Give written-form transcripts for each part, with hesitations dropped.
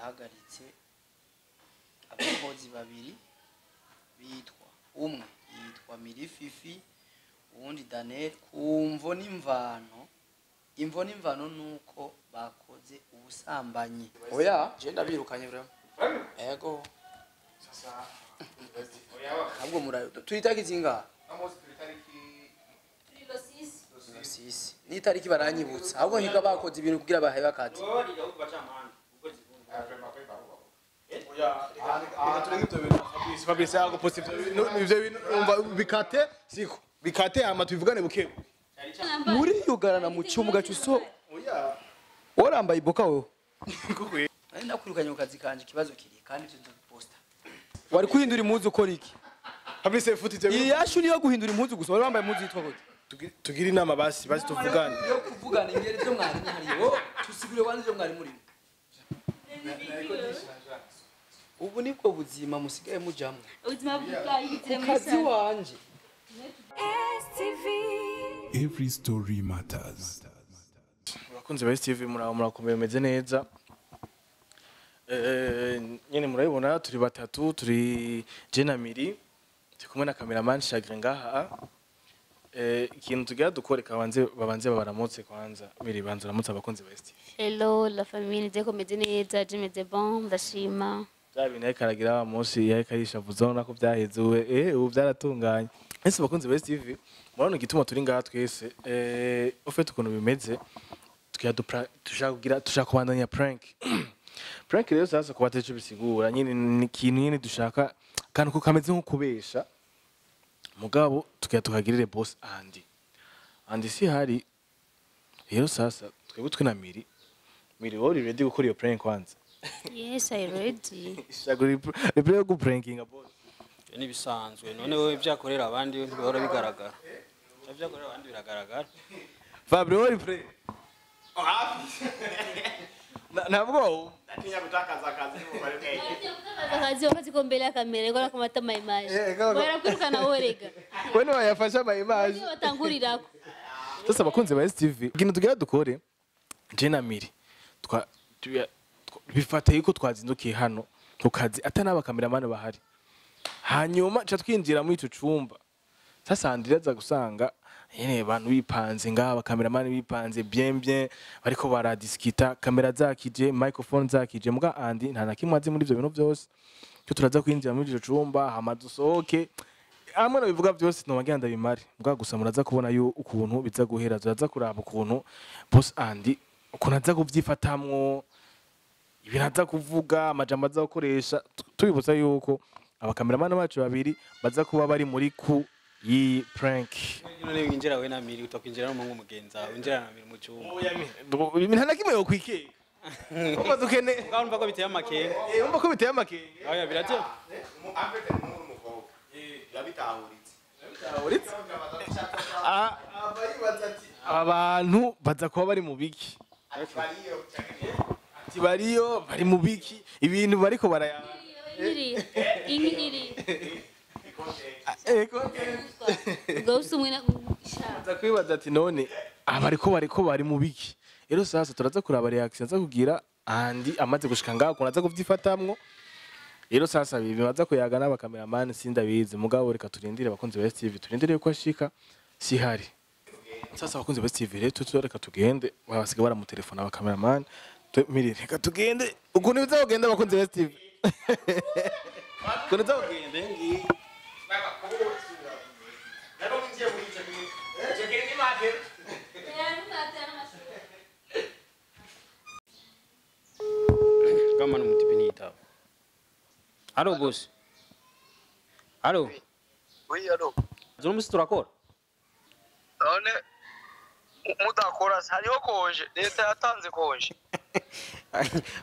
yahagaritse abakozi babiri bitwa umwe yitwa Mirififi uwundi Daniel kumvo n'imvano nuko bakoze ubusambanyi. Oya je ndabirukanye bro. Ego sasa ntabwo murayo turita kizinga amozi turitariki 6 ni tariki baranyibutsa ahubwo higa bakoze ibintu kugira bahaye bakati. Fabrice yago positive ivyo bikate siko bikate ama tuvugane buke Muri yugarana mu cyumba cyuso oya warambaye iboka wewe kuko ndakurukanye mu kazi kanje kibazo kiri kandi byo posta wari kuhindura impuzu ukora iki Fabrice futite yashu niyo guhindura impuzu gusa wari wambaye impuzu yitwa gute tugira inama basi tuvugane yo kuvugana ingere byo mwari hariyo tusigure wanje byo mwari muri ubu nibwo buzima musigaye mujamwe ubuzima bwahitire mu kazi wanje ASTV. Every story matters. Bakunze ba ASTV murakomeye meze neza. Nyene murabibona turi batatu turi Jenamiri tikumwe na cameraman Chagrin ngaha. Ikintu tugira dukoreka babanze babaramutse kwanza Miri banza ramutse abakunze ba ASTV. Hello la famille nzeko meze neza jimeze bon ndashima. Byabine karagira munsi yakarisha vuzona ko byahezuwe ubu byaratunganye. Ese bakunze ba ASTV murabona igituma turi ngaha twese ufite ukuntu bimeze tushaka kubandanya prank. Prank rero sasa kubateje bisigura nyine ni ikintu nyine dushaka kandi ko kameze nko kubesha mugabo tukagirire boss Andy si hari rero sasa twebwe twinamiri wori ready gukora iyo prank kwanza. Yes I ready. Shaguri ready go pranking boss. Ni bisanzwe none wewe byakorera abandi ntibihora bigaragara. Byakorera abandi biragaragara. Fabio wori pre. Happy. Nabwo atinya gutakaza akazi mu bari. Akazi ko mbele ya kamera ngora kumata my image. Wera kurukana worega. Wene wayafasha my image. Batangurirako. Sasa bakunze ba ASTV ikintu tugira dukore Jenamiri bifata yuko twazindukiye hano ku kazi atana bakameramane bahari. Hanyuma cha twinjira muri ico cumba sasa andiraza gusanga yene abantu bipanze ngaba cameraman bipanze bien bariko baradiskita kamera zakije microphone zakije muga andi nta nakimwe azi muri ivyo bintu byose cyo turaza kwinjira muri ico cumba hamadusohoke amwe no bivuga byose no bagenda bimari muga gusa muraza kubona yo ukuntu biza guhera turaza kuraba ukuntu boss andi ukuntu aza kuvyifatamwo ibiraza kuvuga amajambo aza gukoresha tubibutsa yuko abakameramana bacu babiri baza kuba bari muri ku yi prank. None winjira we na Miri utakwinjira no mu mugenza winjira na Miri mu cyumba. Nta nakimwe yo kwike. Umva dukene. Urumva ko biteye amakenga. Umva ko biteye amakenga. Oya biraje. Amfete n'umukobwa. Yabitahuritse. Yabitahuritse. Abantu baza kuba bari mu biki. Bariyo bari mu biki ibintu bariko baraya. Iri. Gausu mwina Baza kwibaza ati none bariko bari mu biki. Rero sasa turaza kuraba reaction za kugira andi amaze gushika ngaho kunaza kuvyifatamwo. Rero sasa bibaza kuyaga n'aba cameraman sindabizi mugabo reka turindire abakunzi ba ASTV turindire ko ashika si hari. Sasa abakunzi ba ASTV rero reka tugende babasiga bara mu telefone aba cameraman Miri reka tugende ukuntu bizagenda abakunzi ba ASTV. Kuno zogende ngi baba kubo sura nabo ngiye muri cyangwa cyangwa ni mate Kama n'umutipe nita. Allo boss. Allo. Oui allo. Zumusi turakora. None mudakora hariho konje leta yatanze konje.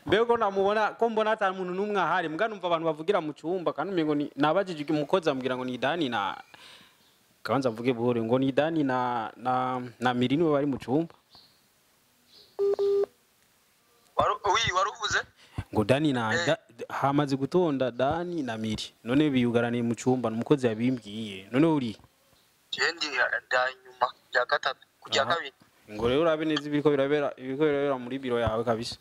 Mbego namubona ko mbona atari umuntu numwe ahari mbwa numva abantu bavugira mu cyumba kandi mengo ni nabajije umukozi ambwira ngo ni Dani na kabanza mvuge buhore ngo ni Dani na Miri niwe bari mu cyumba. Waruvuze Ngo Dani na hamaze gutonda Dani na Miri none biyugaraniye mu cyumba n'umukozi yabimbwiye none uri jendi ndanyuma ya gatatu kujya kabiri ngo rero urabe neza ibiko birabera muri biro yawe kabisa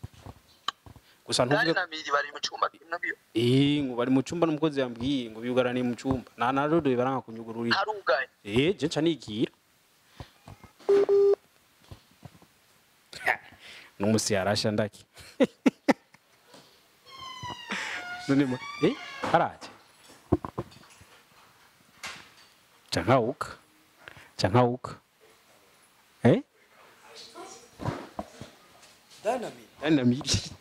gusa ntuvuge na Miri bari mu cyumba nabyo ngo bari mu cyumba n'umukozi yambwiye ngo biyugaraniye mu cyumba na rodo baranga kunyugururira harugaye je nca nigira n'umusi yarasha ndaki none mo haraje Changauka. Dynamite.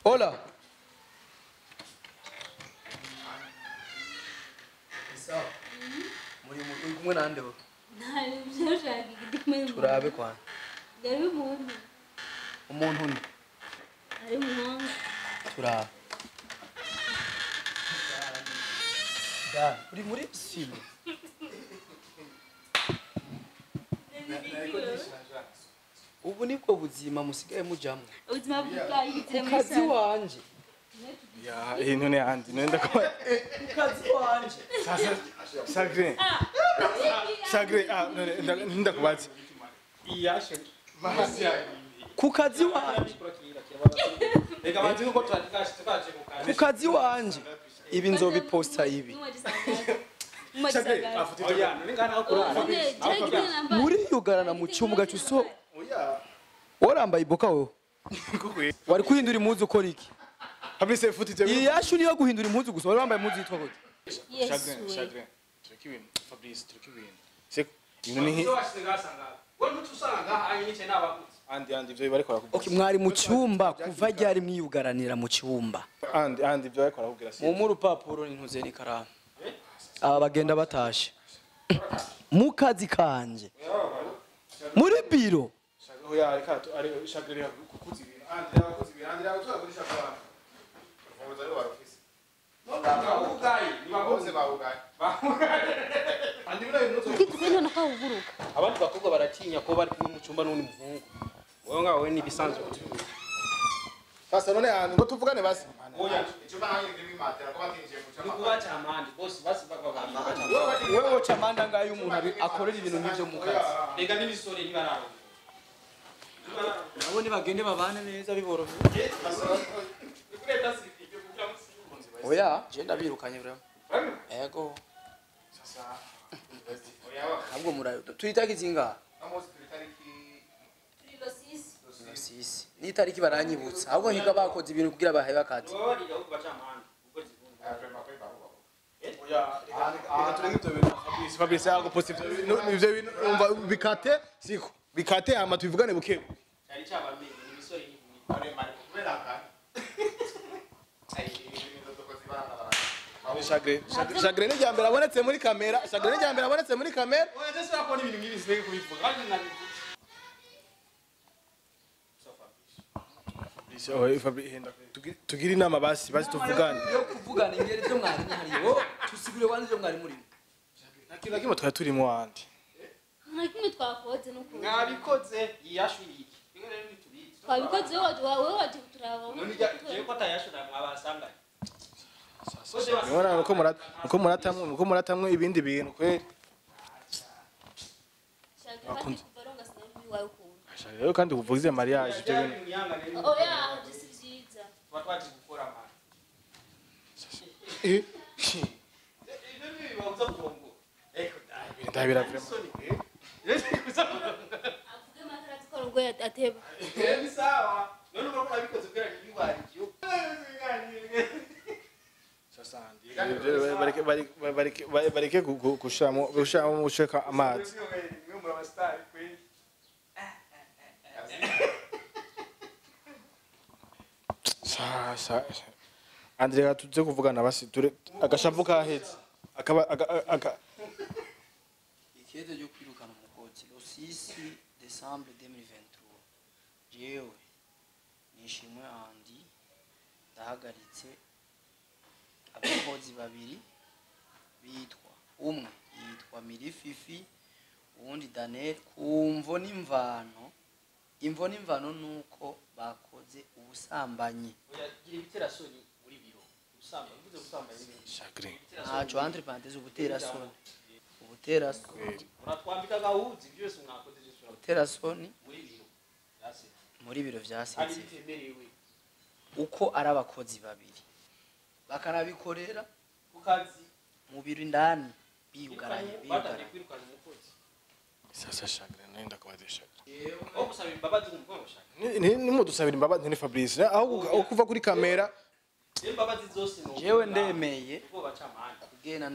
Hola. Sawa. Muri kumwe nande ho? Turabe kwa. Umuntu ni. Ari umuhanga. Turabe. Da, uri muri simu. Ubu nibwo buzima musigaye mujamwe. Ubuzima bwahitire muri Kazi wanje. Ya none yandi nenda ko Kazi wanje. sasa Sagre none ndakubaza Iyashe. Ku kazi wanje. Reka banze uko twatikaje tukaje ku kazi. Ku kazi wanje. Ibi nzobiposta ibi. Oya, none ngana kurara. Muri yugarana mu cyumba cyuso. Warambaye iboka wewe. Wari kuhindura impuzu ukora iki? Fabrice futije Iyashu niyo guhindura impuzu gusa wari wambaye impuzu yitwa gute? Chagrin turakibintu Fabrice turakibintu seko ibintu ni andi ivyo bariko barakubwira Okay, mwari mu cyumba kuva ryari mwiyugaranira mu cyumba. andi ivyo bariko barakubwira Mu rupapuro n'intuze n'ikaramu. Aba bagenda batashe. Mu kazi kanje. Muri biro. oya reka ari Chagrin kukuzi ibintu andi yabakoze ibintu andi yabakoze kuri Chagrin bavuze ari barofisi Kiti nako uguruka. Abandi bakobwa baratinya ko bari kumwe mu cyumba n'undi muhungu. Wowe ngawe ni bisanzwe. sasa none andi ngo tuvugane basi Oya, icyumba nanjye ndimimatera ko batinjiye mu cyumba kubacha amandi boss basi bakabana. Wewe woca amanda ngayo umuntu akorera ibintu nk'ivyo mu kazi. Rega n'imisore nibararo. Nabo ni bagende babane neza biborohe. Oya, je ndabirukanye bro. Ego. Sasa. Ntabwo murayo. Turitaki zinga. Sisi. Ni tariki baranyibutsa. Ahubwo nkiga bakoze ibintu kugira bahaye bakati. Fabrice yago positive ivyo bintu umva bikate siko bikate ama tuvugane buke Yari cyabamenye imisore ni mari kubera ka. Chagrin ni jambere abonetse muri kamera Chagrin ni jambere abonetse muri kamera Oya ndetse nakora ibintu ngibi sibege kubivuga. Kandi nabivuga. Fabrice tugira inama basi tuvugane Yo kuvugana ingere byo mwari hariyo. Tusigure wanje byo mwari muri. nakina kimwe twari turimo wandi Nta kimwe twakoze nuko. Mwabikoze iyashu iki. Bimwe rero nitubizi. Twabikoze wowe waje kuturaba. None je ko tayashu na mwabasanga. Mwana uko muratamwe ibindi bintu kweli rero kandi uvuze mariage ibyo bintu Oya, disiziza. Watwaje gukora amara. ndabira vraiment Avuge makara tukora ubwo ateba. Ni sawa. None uko nabikoze kwera nibari cyo. sasa bareke gushamo gushaka amazi sasa Andrea tuze kuvugana basi agashavu kahetse akaba Ikete ryo kwirukana umukoti le 6 décembre 2023. Jewe nishimwe andi ndahagaritse abakozi babiri bitwa umwe yitwa Miri Fifi uwundi Daniel kumvo n'imvano imvo n'imvano nuko bakoze ubusambanyi. Oya gira ibitera soni muri biro. Usamba uvuze gusambanya n'ibindi. Chagrin Ntaco entre parenthèses ubutera soni. Ubutera soni. Uratwambika gahuzi byose mwakoze terasoni muri biro vyasetse uko ari abakozi babiri bakanabikorera kukazi mu biro indani biyugaranye sasa shagre nenda kubadesha aho gusaba imbabazi umugabo shaka ni mudusabira imbabazi ni Fabrice aho kuva kuri kamera imbabazi zose no jewe ndemeye ubwo bacamana kugena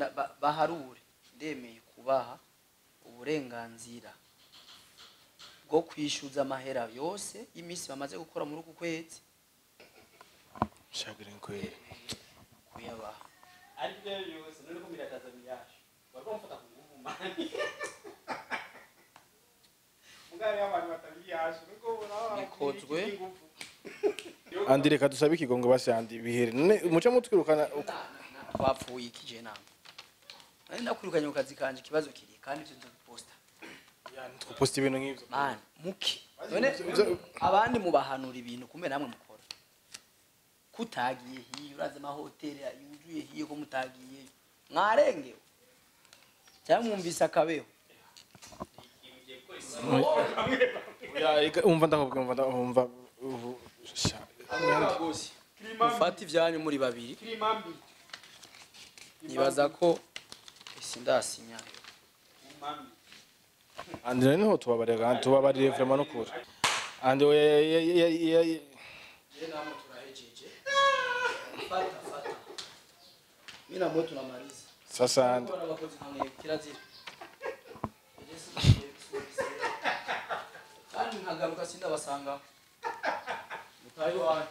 baharure ndemeye kubaha uburenganzira bwo kwishyuza amahera yose y'imisi bamaze gukora muri uku kwezi shagre kweli kuyabaha ari byo yose none ko mirakaza miyasho bagomfata kugumana mugari abantu batabiyasho nuko bona bikozwe andire kadusabe ikigongo basandi bihere none umuca mutwirukana twapfuye ikije nama nari ndakwirukanye mu kazi kanje ikibazo kiri kandi ivyo nzobiposta yani twoposta ibintu nk'ivyo man muki none abandi mubahanura ibintu kumbe namwe mukora kutagiye hiyo uraza amahoteli yuzuye hiyo ko mutagiye mwarengewe cyangwa mwumvise akabeho umva ndakubwira umva ufata ivyanyu muri babiri nibaza ko sindasinya andire niho tubabarire vraiment no kure andi ye namwe turahejeje fata mina mwe tunamaliza sasa andi abakozi nkamwe kirazira kandi nkagaruka sindabasanga mutayi wawe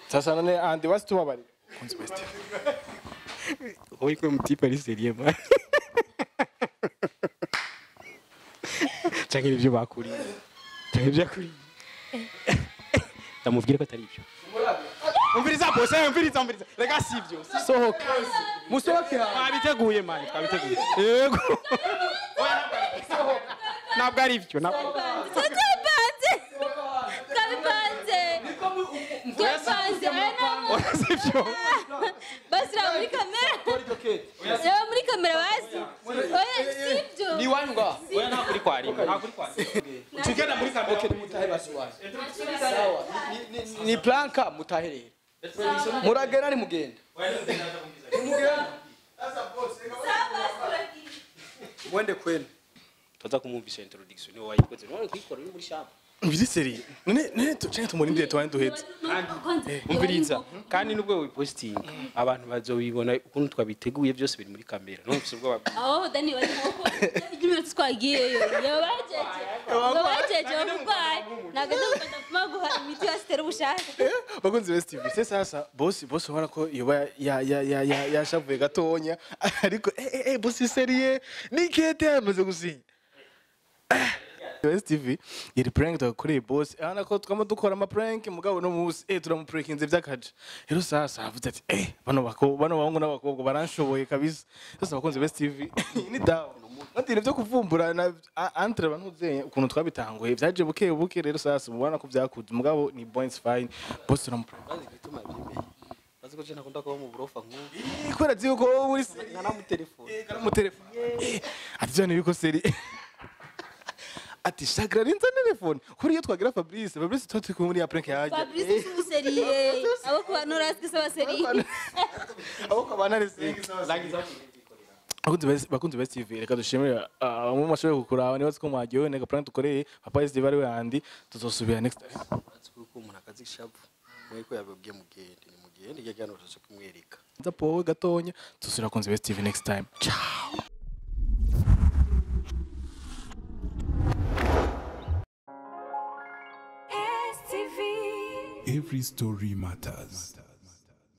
sasa none andi wasi tubabarire kunzi best Hoy con un tipo serie man. Cyangwa ibyo bakuriye. Cyangwa ibyo yakuriye. Ndamubwira ko atari ibyo. Umviriza bose, umviriza. Rega sivyo. sohoka musohoke ha Twabiteguye man, twabiteguye. Yego. Ntabwo ari ibyo. Sivyo. Basira muri kamera. Reba muri kamera basi. Oya sivyo. ni wanywa Oya nta kuri kwari. Nta kuri kwari. Tugenda muri kamera. okay mutahe basi waje sawa ni planka mutaherere muragera ni mugenda mwende kwenu Tuza kumumvisha introduction yo wayikoze. None kwikora uri muri shamba. biri seri none tucenge tumurindire twandi duhetse Umviriza kandi nubwo wiposting abantu bazobibona ukuntu twabiteguye byose biri muri kamera. None ufite ubwo Oh Dani wari moko. Igimira twagiyeyo. Yabajeje ubwaye. Nagaze gufata guha imiti yasitera ubushake. bakunzi best TV se sasa boss ubona ko yoba yashavuye gatonya ariko boss serie ni Ikete yamaze gusinya Best TV iri prank twakoreye boss ana ko twama dukora ama prank mugabo no musi turamuprankinze byakaje rero sasa avuze ati bano bahungu n'abakobwa baranshoboye kabisa sasa bakunze Best TV ni dawa natire byo kuvumbura na entre abantu zenye ukuntu twabitanguye byaje buke rero sasa mubona ko byakuze mugabo ni points fine boss turamuprank gituma byemeye. Baziko je nakunda ko mu burofa nk'ubu. ikora ziko uri Ngana mu telefone. mu telefone ati jana biko seri ati shagra rinza telefone kuri iyo twagira Fabrice twati ko muri ya prank yaje Fabrice serie. Abo kubanura asikisa serie. abo kabana rese bakunze Best TV reka dushimire mu mashoboye kukuraba niba ko mwagiye nega prank dukoreye papa is bari wandi tuzosubira next time Baziko ko umuntu akazi shabu. Mwe ko yababwiye mugende yajyana urashaka kumwereka. nza powe gatonya tuzosubira kunze Best TV next time ciao Every story matters.